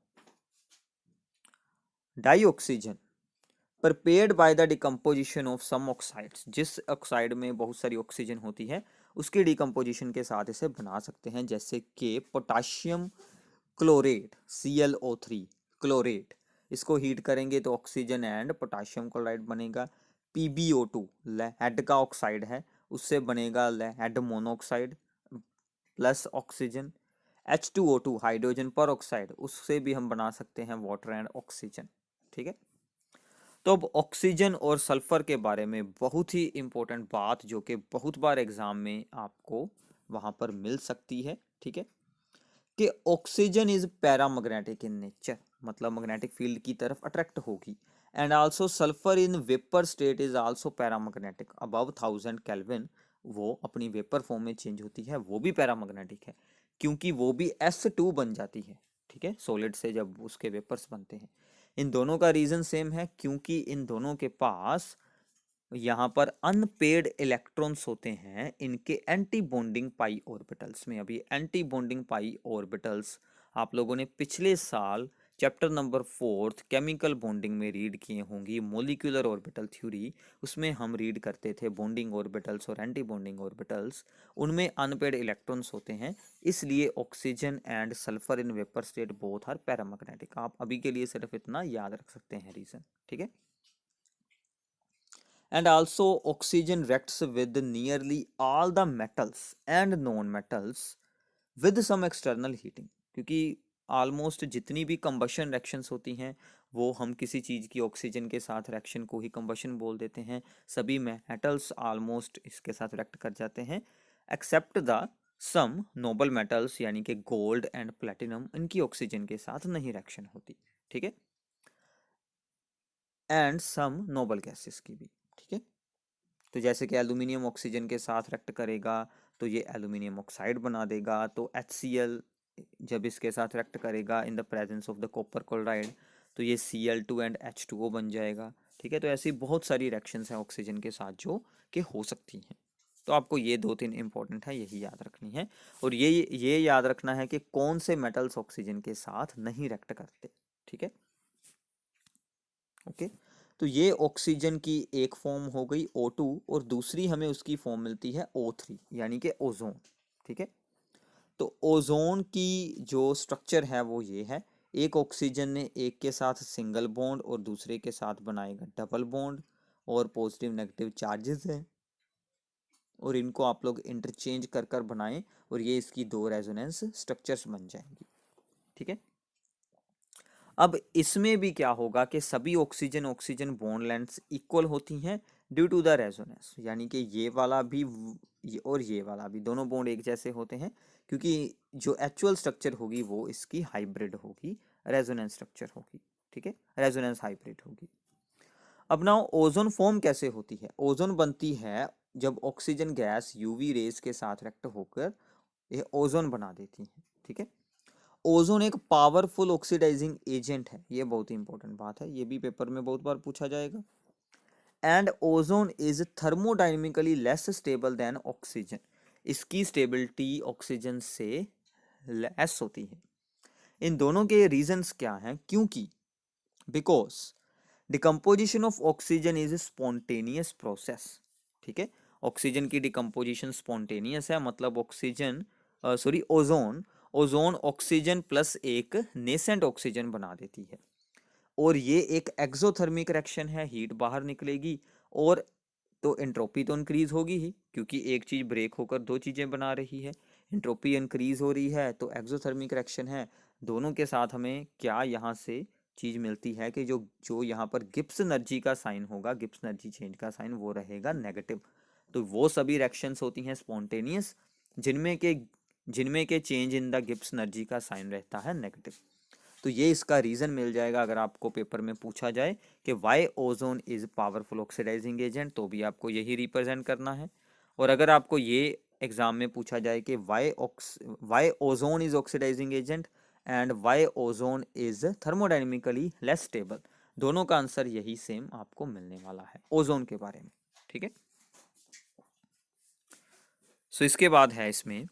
dioxygen prepared by the decomposition of some oxides, जिस ऑक्साइड में बहुत सारी ऑक्सीजन होती है उसके डिकम्पोजिशन के साथ इसे बना सकते हैं, जैसे कि पोटाशियम क्लोरेट ClO3 क्लोरेट, इसको हीट करेंगे तो ऑक्सीजन एंड पोटाशियम क्लोराइड बनेगा। PbO2 लेड का ऑक्साइड है, उससे बनेगा lead monoxide plus oxygen. H2O2 hydrogen peroxide, उससे भी हम बना सकते हैं वाटर एंड ऑक्सीजन, ठीक है। तो अब ऑक्सीजन और सल्फर के बारे में बहुत ही इंपॉर्टेंट बात, जो कि बहुत बार एग्जाम में आपको वहां पर मिल सकती है, ठीक है, कि oxygen is paramagnetic in nature, मतलब मैग्नेटिक फील्ड की तरफ अट्रैक्ट होगी। And also sulphur in vapour state is also paramagnetic above 1000 kelvin, वो अपनी वेपर फॉर्म में चेंज होती है, वो भी पैरामैग्नेटिक है, क्योंकि वो भी S2 बन जाती है, ठीक है, सॉलिड से जब उसके वेपर्स बनते हैं। इन दोनों का रीजन सेम है, क्योंकि इन दोनों के पास यहाँ पर अनपेड इलेक्ट्रॉन्स होते हैं इनके एंटी बॉन्डिंग पाई ऑर्बिटल्स में। अभी एंटी बॉन्डिंग पाई ऑर्बिटल्स आप लोगों ने पिछले साल चैप्टर नंबर 4 केमिकल बॉन्डिंग में रीड किए होंगी, मॉलिक्यूलर ऑर्बिटल थ्योरी। उसमें हम रीड करते थे बॉन्डिंग ऑर्बिटल्स और एंटी बॉन्डिंग ऑर्बिटल्स, उनमें अनपेड इलेक्ट्रॉन्स होते हैं, इसलिए oxygen and sulphur in vapour state both are paramagnetic. आप अभी के लिए सिर्फ इतना याद रख सकते हैं रीजन, ठीक है। And also oxygen reacts with nearly all the metals and non-metals with some external heating, क्योंकि ऑलमोस्ट जितनी भी कंबशन रिएक्शंस होती हैं वो हम किसी चीज़ की ऑक्सीजन के साथ रिएक्शन को ही कंबशन बोल देते हैं। सभी मेटल्स ऑलमोस्ट इसके साथ रिएक्ट कर जाते हैं except the some noble metals यानी कि गोल्ड एंड प्लेटिनम, इनकी ऑक्सीजन के साथ नहीं रिएक्शन होती, ठीक है, एंड सम नोबल गैसेस की भी, ठीक है। तो जैसे कि एल्यूमिनियम ऑक्सीजन के साथ रिएक्ट करेगा तो ये एल्यूमिनियम ऑक्साइड बना देगा, तो HCl जब इसके साथ रिएक्ट करेगा in the presence of the copper chloride तो ये Cl2 एंड H2O बन जाएगा, ठीक है। तो ऐसी बहुत सारी रिएक्शंस हैं ऑक्सीजन के साथ जो कि हो सकती हैं। तो आपको ये 2-3 इंपॉर्टेंट है यही याद रखनी है, और ये याद रखना है कि कौन से मेटल्स ऑक्सीजन के साथ नहीं रिएक्ट करते, ठीक है, ओके। तो ये ऑक्सीजन की एक फॉर्म हो गई O2 और दूसरी हमें उसकी फॉर्म मिलती है O3 यानी कि ओजोन, ठीक है। तो ओजोन की जो स्ट्रक्चर है वो ये है, एक ऑक्सीजन ने एक के साथ सिंगल बॉन्ड और दूसरे के साथ बनाएगा डबल बॉन्ड और पॉजिटिव नेगेटिव चार्जेस हैं और इनको आप लोग इंटरचेंज कर कर बनाएं और ये इसकी 2 रेजोनेंस स्ट्रक्चर्स बन जाएंगी, ठीक है। अब इसमें भी क्या होगा कि सभी oxygen oxygen bond lengths equal होती हैं ड्यू टू द रेजोनेंस, यानी कि ये वाला भी और ये वाला भी दोनों बॉन्ड एक जैसे होते हैं क्योंकि जो एक्चुअल स्ट्रक्चर होगी वो इसकी हाइब्रिड होगी, रेजोनेंस स्ट्रक्चर होगी, ठीक है, रेजोनेंस हाइब्रिड होगी। अब ना ओजोन फॉर्म कैसे होती है, ओजोन बनती है जब ऑक्सीजन गैस यूवी रेज के साथ रिएक्ट होकर ये ओजोन बना देती है, ठीक है। ओजोन एक पावरफुल ऑक्सीडाइजिंग एजेंट है, ये बहुत ही इंपॉर्टेंट बात है, ये भी पेपर में बहुत बार पूछा जाएगा। And ozone is thermodynamically less stable then oxygen, इसकी स्टेबिलिटी ऑक्सीजन से लेस होती है। इन दोनों के रीजंस क्या हैं, क्योंकि because decomposition of oxygen is spontaneous process, ठीक है। ऑक्सीजन की डिकम्पोजिशन स्पॉन्टेनियस है, मतलब ऑक्सीजन ओजोन ऑक्सीजन प्लस एक नेसेंट ऑक्सीजन बना देती है और ये एक एक्सोथर्मिक रिएक्शन है, हीट बाहर निकलेगी और तो एंट्रोपी तो इंक्रीज होगी ही क्योंकि एक चीज ब्रेक होकर दो चीजें बना रही है, एंट्रोपी इंक्रीज हो रही है तो एक्सोथर्मिक रिएक्शन है। दोनों के साथ हमें क्या यहाँ से चीज मिलती है कि जो जो यहाँ पर गिब्स एनर्जी का साइन होगा, गिब्स एनर्जी चेंज का साइन वो रहेगा नेगेटिव। तो वो सभी रिएक्शंस होती हैं स्पॉन्टेनियस जिनमें के change in the Gibbs energy का साइन रहता है नेगेटिव। तो ये इसका रीजन मिल जाएगा अगर आपको पेपर में पूछा जाए कि why ozone is powerful oxidizing agent, तो भी आपको यही रिप्रेजेंट करना है। और अगर आपको ये एग्जाम में पूछा जाए कि why ozone is oxidizing agent and why ozone is thermodynamically less stable, दोनों का आंसर यही सेम आपको मिलने वाला है ओजोन के बारे में, ठीक है। सो इसके बाद है इसमें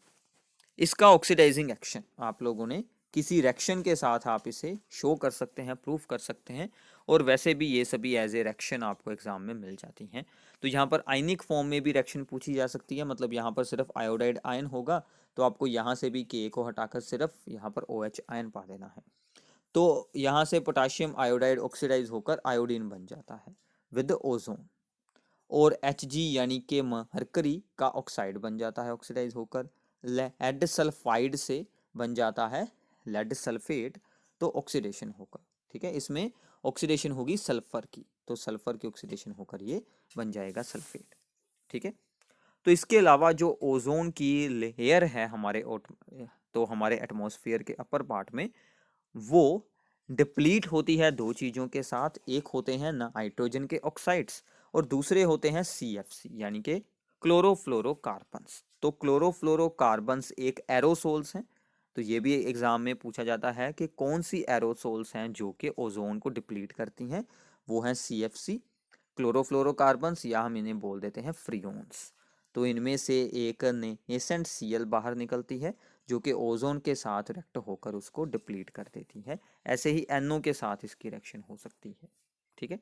इसका ऑक्सीडाइजिंग एक्शन, आप लोगों ने किसी रिएक्शन के साथ आप इसे शो कर सकते हैं, प्रूफ कर सकते हैं, और वैसे भी ये सभी एज ए रिएक्शन आपको एग्जाम में मिल जाती हैं। तो यहाँ पर आयनिक फॉर्म में भी रिएक्शन पूछी जा सकती है, मतलब यहाँ पर सिर्फ आयोडाइड आयन होगा तो आपको यहाँ से भी के को हटाकर सिर्फ यहाँ पर OH आयन पा देना है। तो यहाँ से पोटाशियम आयोडाइड ऑक्सीडाइज होकर आयोडीन बन जाता है विद ओजोन, और Hg यानी कि मरकरी का ऑक्साइड बन जाता है ऑक्सीडाइज होकर, लेड सल्फाइड से बन जाता है लेड सल्फेट, तो ऑक्सीडेशन होकर, ठीक है, इसमें ऑक्सीडेशन होगी सल्फर की, तो सल्फर की ऑक्सीडेशन होकर ये बन जाएगा सल्फेट, ठीक है। तो इसके अलावा जो ओजोन की लेयर है हमारे एटमॉस्फेयर के अपर पार्ट में, वो डिप्लीट होती है दो चीजों के साथ, एक होते हैं नाइट्रोजन के ऑक्साइड्स और दूसरे होते हैं CFC यानी कि क्लोरोफ्लोरोकार्बन्स। तो क्लोरोफ्लोरोकार्बन्स एक एरोसोल्स हैं, तो ये भी एग्जाम में पूछा जाता है कि कौन सी एरोसोल्स हैं जो कि ओजोन को डिप्लीट करती हैं, वो हैं CFC क्लोरोफ्लोरोकार्बन्स, या हम इन्हें बोल देते हैं फ्रियोन्स। तो इनमें से एक नेसेंट Cl बाहर निकलती है जो कि ओजोन के साथ रिएक्ट होकर उसको डिप्लीट कर देती है, ऐसे ही NO के साथ इसकी रिएक्शन हो सकती है, ठीक है।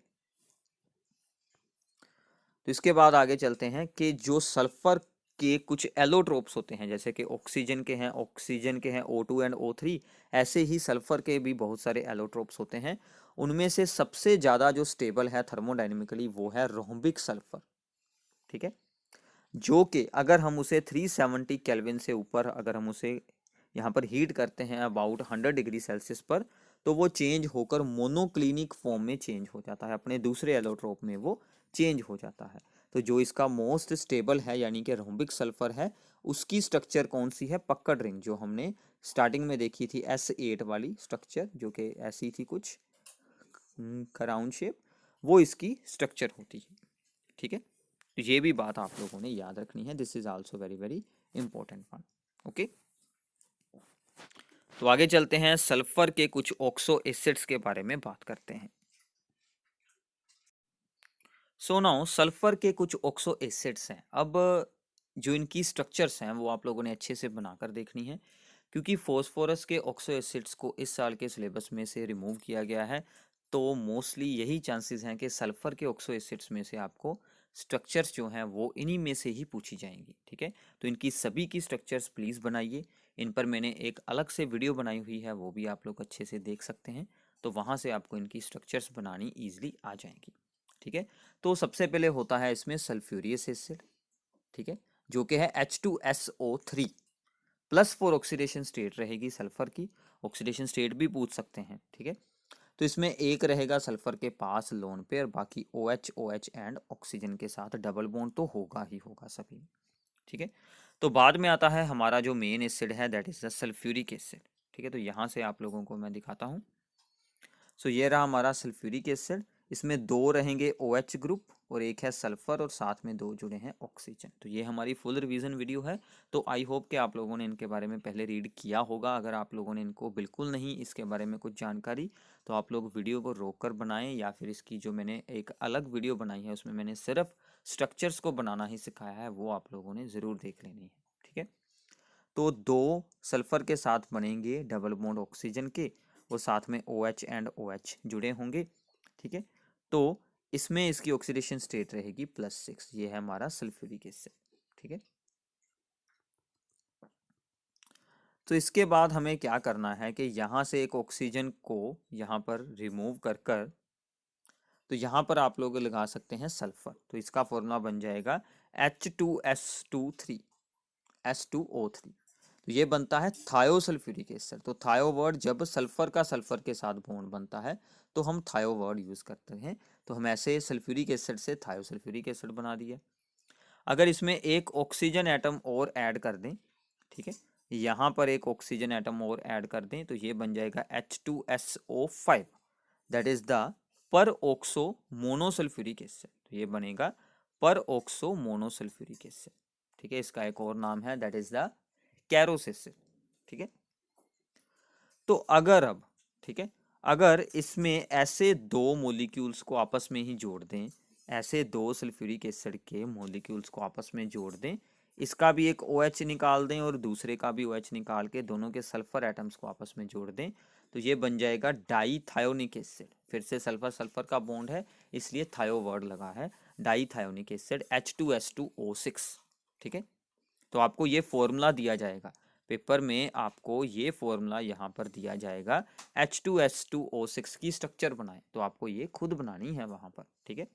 तो इसके बाद आगे चलते हैं कि जो सल्फर के कुछ एलोट्रोप्स होते हैं, जैसे कि ऑक्सीजन के हैं O2 एंड O3, ऐसे ही सल्फर के भी बहुत सारे एलोट्रोप्स होते हैं। उनमें से सबसे ज़्यादा जो स्टेबल है थर्मोडाइनमिकली वो है रोम्बिक सल्फर, ठीक है, जो कि अगर हम उसे 370 केल्विन से ऊपर अगर हम उसे यहाँ पर हीट करते हैं अबाउट 100 डिग्री सेल्सियस पर, तो वो चेंज होकर मोनोक्लिनिक फॉर्म में चेंज हो जाता है, अपने दूसरे एलोट्रोप में वो चेंज हो जाता है। तो जो इसका मोस्ट स्टेबल है यानी कि रोम्बिक सल्फर है, उसकी स्ट्रक्चर कौन सी है, पक्कड़ रिंग, जो हमने स्टार्टिंग में देखी थी S8 वाली स्ट्रक्चर, जो कि ऐसी थी कुछ राउंड शेप, वो इसकी स्ट्रक्चर होती है। ठीक है, तो ये भी बात आप लोगों ने याद रखनी है, this is also very very important one. Okay, तो आगे चलते हैं, सल्फर के कुछ ऑक्सो एसिड्स के बारे में बात करते हैं। सो नाउ सल्फर के कुछ ऑक्सो एसिड्स हैं। अब जो इनकी स्ट्रक्चर्स हैं वो आप लोगों ने अच्छे से बनाकर देखनी है, क्योंकि फॉस्फोरस के ऑक्सो एसिड्स को इस साल के सिलेबस में से रिमूव किया गया है, तो मोस्टली यही चांसेस हैं कि सल्फर के ऑक्सो एसिड्स में से आपको स्ट्रक्चर्स जो हैं वो इन्हीं में से ही पूछी जाएंगी। ठीक है, तो इनकी सभी की स्ट्रक्चर्स प्लीज़ बनाइए। इन पर मैंने एक अलग से वीडियो बनाई हुई है, वो भी आप लोग अच्छे से देख सकते हैं, तो वहाँ से आपको इनकी स्ट्रक्चर्स बनानी ईजिली आ जाएंगी। ठीक है, तो सबसे पहले होता है इसमें सल्फ्यूरियस एसिड, ठीक है, जो कि है H2SO3 प्लस 4 ऑक्सीडेशन स्टेट रहेगी सल्फर की, ऑक्सीडेशन स्टेट भी पूछ सकते हैं। ठीक है, तो इसमें एक रहेगा सल्फर के पास लोन पेयर, बाकी OH OH एंड ऑक्सीजन के साथ डबल बॉन्ड तो होगा ही होगा सभी में। ठीक है, तो बाद में आता है हमारा जो मेन एसिड है, that is the sulphuric acid. ठीक है, तो यहाँ से आप लोगों को मैं दिखाता हूँ। सो ये रहा हमारा सल्फ्यूरिक एसिड, इसमें दो रहेंगे OH ग्रुप और एक है सल्फर, और साथ में दो जुड़े हैं ऑक्सीजन। तो ये हमारी फुल रिवीजन वीडियो है, तो आई होप कि आप लोगों ने इनके बारे में पहले रीड किया होगा। अगर आप लोगों ने इनको बिल्कुल नहीं इसके बारे में कुछ जानकारी, तो आप लोग वीडियो को रोक कर बनाएं, या फिर इसकी जो मैंने एक अलग वीडियो बनाई है उसमें मैंने सिर्फ स्ट्रक्चर्स को बनाना ही सिखाया है, वो आप लोगों ने ज़रूर देख लेनी है। ठीक है, तो दो सल्फर के साथ बनेंगे डबल बॉन्ड ऑक्सीजन के, और साथ में OH एंड OH जुड़े होंगे। ठीक है, तो इसमें इसकी ऑक्सीडेशन स्टेट रहेगी +6, ये है हमारा सल्फ्यूरिक एसिड। ठीक है, तो इसके बाद हमें क्या करना है कि यहाँ से एक ऑक्सीजन को यहाँ पर रिमूव कर कर, तो यहाँ पर आप लोग लगा सकते हैं सल्फर, तो इसका फॉर्मूला बन जाएगा H2S23 S2O3, तो ये बनता है थायोसल्फ्यूरिक एसिड। तो थायो वर्ड जब सल्फर का सल्फर के साथ बॉन्ड बनता है तो हम थायो वर्ड यूज करते हैं, तो हम ऐसे सल्फ्यूरिक एसिड से थायोसल्फ्यूरिक एसिड बना दिया। अगर इसमें एक ऑक्सीजन एटम और ऐड कर दें, ठीक है, यहाँ पर एक ऑक्सीजन एटम और ऐड कर दें, तो ये बन जाएगा H2SO5, that is the peroxo monosulphuric acid. तो ये बनेगा पर ऑक्सो मोनोसल्फ्यूरिक एसिड। ठीक है, इसका एक और नाम है, that is the Carolus acid. ठीक है, तो अगर अब, ठीक है, अगर इसमें ऐसे दो मॉलिक्यूल्स को आपस में ही जोड़ दें, ऐसे दो सल्फ्यूरिक एसिड के मॉलिक्यूल्स को आपस में जोड़ दें, इसका भी एक OH निकाल दें और दूसरे का भी OH निकाल के दोनों के सल्फर एटम्स को आपस में जोड़ दें, तो ये बन जाएगा डाईथायोनिक एसिड। फिर से सल्फर सल्फर का बॉन्ड है, इसलिए थायो वर्ड लगा है, डाईथायोनिक एसिड H2S2O6। ठीक है, तो आपको ये फॉर्मूला दिया जाएगा पेपर में, आपको ये फॉर्मूला यहाँ पर दिया जाएगा H2S2O6 की स्ट्रक्चर बनाए, तो आपको ये खुद बनानी है वहाँ पर। ठीक है,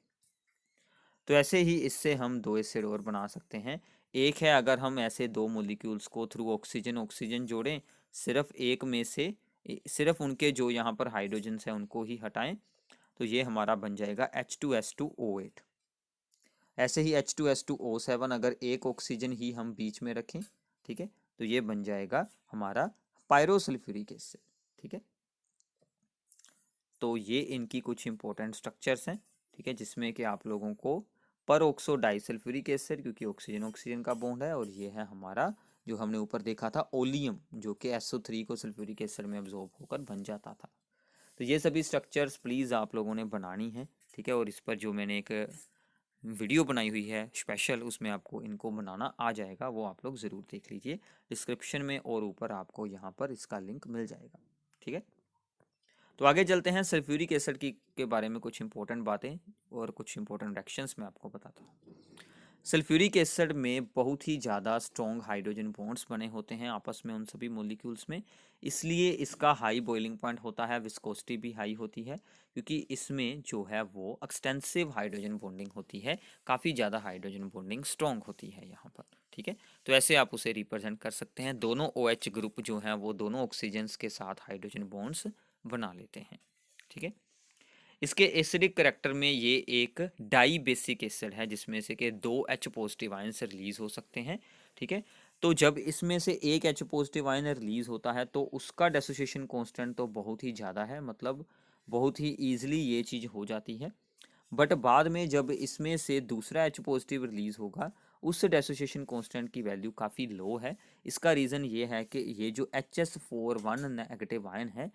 तो ऐसे ही इससे हम दो एसिड और बना सकते हैं। एक है अगर हम ऐसे दो मॉलिक्यूल्स को थ्रू ऑक्सीजन ऑक्सीजन जोड़ें, सिर्फ एक में से सिर्फ उनके जो यहाँ पर हाइड्रोजन्स हैं उनको ही हटाएं, तो ये हमारा बन जाएगा H2S2O8। ऐसे ही H2S2O7 अगर एक ऑक्सीजन ही हम बीच में रखें, ठीक है, तो ये बन जाएगा हमारा पायरोसल्फ्यूरिक एसिड। ठीक है, तो ये इनकी कुछ इंपॉर्टेंट स्ट्रक्चर्स हैं। ठीक है, जिसमें कि आप लोगों को पर ऑक्सो डाइसल्फ्यूरिक एसिड, क्योंकि ऑक्सीजन ऑक्सीजन का बॉन्ड है, और ये है हमारा जो हमने ऊपर देखा था ओलियम, जो कि SO3 को सल्फ्यूरिक एसिड में अब्जॉर्ब होकर बन जाता था। तो ये सभी स्ट्रक्चर्स प्लीज़ आप लोगों ने बनानी है। ठीक है, और इस पर जो मैंने एक वीडियो बनाई हुई है स्पेशल, उसमें आपको इनको बनाना आ जाएगा, वो आप लोग ज़रूर देख लीजिए, डिस्क्रिप्शन में और ऊपर आपको यहाँ पर इसका लिंक मिल जाएगा। ठीक है, तो आगे चलते हैं, सल्फ्यूरिक एसिड की के बारे में कुछ इंपॉर्टेंट बातें और कुछ इंपॉर्टेंट रिएक्शंस मैं आपको बताता हूँ। सल्फ्यूरिक एसिड में बहुत ही ज़्यादा स्ट्रॉन्ग हाइड्रोजन बॉन्ड्स बने होते हैं आपस में उन सभी मॉलिक्यूल्स में, इसलिए इसका हाई बॉइलिंग पॉइंट होता है, विस्कोसिटी भी हाई होती है, क्योंकि इसमें जो है वो एक्सटेंसिव हाइड्रोजन बॉन्डिंग होती है, काफ़ी ज़्यादा हाइड्रोजन बॉन्डिंग स्ट्रॉन्ग होती है यहाँ पर। ठीक है, तो ऐसे आप उसे रिप्रेजेंट कर सकते हैं। दोनों OH ग्रुप जो हैं वो दोनों ऑक्सीजन्स के साथ हाइड्रोजन बॉन्ड्स बना लेते हैं। ठीक है, इसके एसिडिक करेक्टर में ये एक डाई बेसिक एसिड है, जिसमें से कि 2 H पॉजिटिव आयंस रिलीज हो सकते हैं। ठीक है, तो जब इसमें से एक H पॉजिटिव आयन रिलीज होता है तो उसका डेसोसिएशन कांस्टेंट तो बहुत ही ज़्यादा है, मतलब बहुत ही ईजिली ये चीज़ हो जाती है। बट बाद में जब इसमें से दूसरा H पॉजिटिव रिलीज होगा, उस डेसोसिएशन कांस्टेंट की वैल्यू काफ़ी लो है। इसका रीज़न ये है कि ये जो HS41 नेगेटिव आयन है,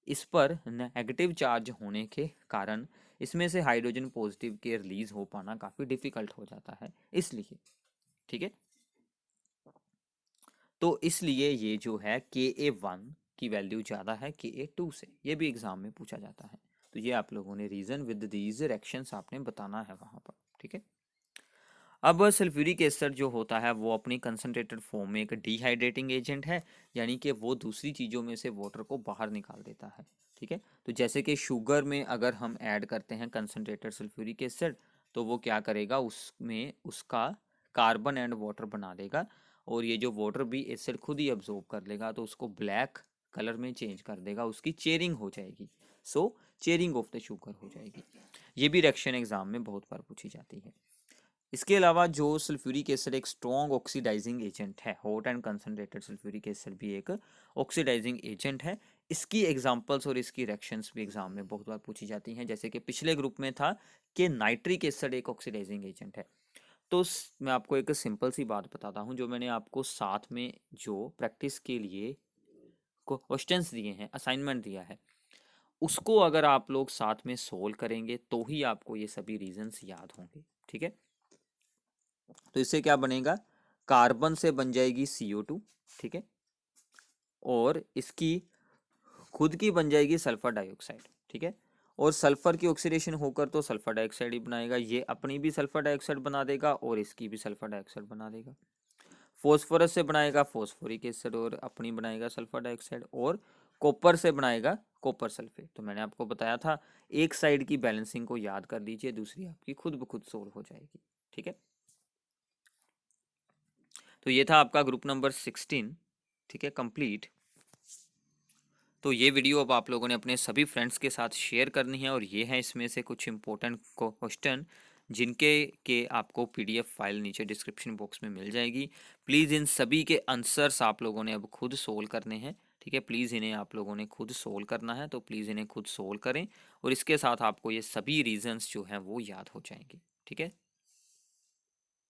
इस पर नेगेटिव चार्ज होने के कारण इसमें से हाइड्रोजन पॉजिटिव के रिलीज हो पाना काफ़ी डिफिकल्ट हो जाता है, इसलिए। ठीक है, तो इसलिए ये जो है Ka1 की वैल्यू ज़्यादा है Ka2 से, ये भी एग्जाम में पूछा जाता है। तो ये आप लोगों ने रीज़न विद दीज रिएक्शंस आपने बताना है वहाँ पर। ठीक है, अब सल्फ्यूरिक एसिड जो होता है वो अपनी कंसनट्रेटेड फॉर्म में एक डिहाइड्रेटिंग एजेंट है, यानी कि वो दूसरी चीज़ों में से वाटर को बाहर निकाल देता है। ठीक है, तो जैसे कि शुगर में अगर हम ऐड करते हैं कंसनट्रेटेड सल्फ्यूरिक एसिड, तो वो क्या करेगा, उसमें उसका कार्बन एंड वाटर बना देगा, और ये जो वाटर भी एसिड खुद ही अब्जॉर्ब कर लेगा, तो उसको ब्लैक कलर में चेंज कर देगा, उसकी चेयरिंग हो जाएगी। सो चेयरिंग ऑफ द शुगर हो जाएगी। ये भी रिएक्शन एग्जाम में बहुत बार पूछी जाती है। इसके अलावा जो सल्फ्यूरिक एसिड एक स्ट्रॉन्ग ऑक्सीडाइजिंग एजेंट है, hot and concentrated sulphuric acid भी एक ऑक्सीडाइजिंग एजेंट है। इसकी एग्जांपल्स और इसकी रिएक्शंस भी एग्जाम में बहुत बार पूछी जाती हैं, जैसे कि पिछले ग्रुप में था कि नाइट्रिक एसिड एक ऑक्सीडाइजिंग एजेंट है। तो मैं आपको एक सिंपल सी बात बताता हूँ, जो मैंने आपको साथ में जो प्रैक्टिस के लिए क्वेश्चंस दिए हैं, असाइनमेंट दिया है, उसको अगर आप लोग साथ में सोल्व करेंगे तो ही आपको ये सभी रीजंस याद होंगे। ठीक है, तो इससे क्या बनेगा, कार्बन से बन जाएगी CO2। ठीक है, और इसकी खुद की बन जाएगी सल्फर डाइऑक्साइड। ठीक है, और सल्फर की ऑक्सीडेशन होकर तो सल्फर डाइऑक्साइड ही बनाएगा, ये अपनी भी सल्फर डाइऑक्साइड बना देगा और इसकी भी सल्फर डाइऑक्साइड बना देगा। फॉस्फोरस से बनाएगा फॉस्फोरिक एसिड और अपनी बनाएगा सल्फर डाइऑक्साइड, और कॉपर से बनाएगा कॉपर सल्फेट। तो मैंने आपको बताया था, एक साइड की बैलेंसिंग को याद कर लीजिए, दूसरी आपकी खुद ब खुद सोल्व हो जाएगी। ठीक है, तो ये था आपका ग्रुप नंबर 16। ठीक है, कंप्लीट। तो ये वीडियो अब आप लोगों ने अपने सभी फ्रेंड्स के साथ शेयर करनी है, और ये है इसमें से कुछ इंपॉर्टेंट क्वेश्चन, जिनके के आपको PDF फाइल नीचे डिस्क्रिप्शन बॉक्स में मिल जाएगी। प्लीज़ इन सभी के आंसर्स आप लोगों ने अब खुद सोल्व करने हैं। ठीक है, प्लीज़ इन्हें आप लोगों ने खुद सोल्व करना है, तो प्लीज़ इन्हें खुद सोल्व करें, और इसके साथ आपको ये सभी रीजंस जो हैं वो याद हो जाएंगे। ठीक है।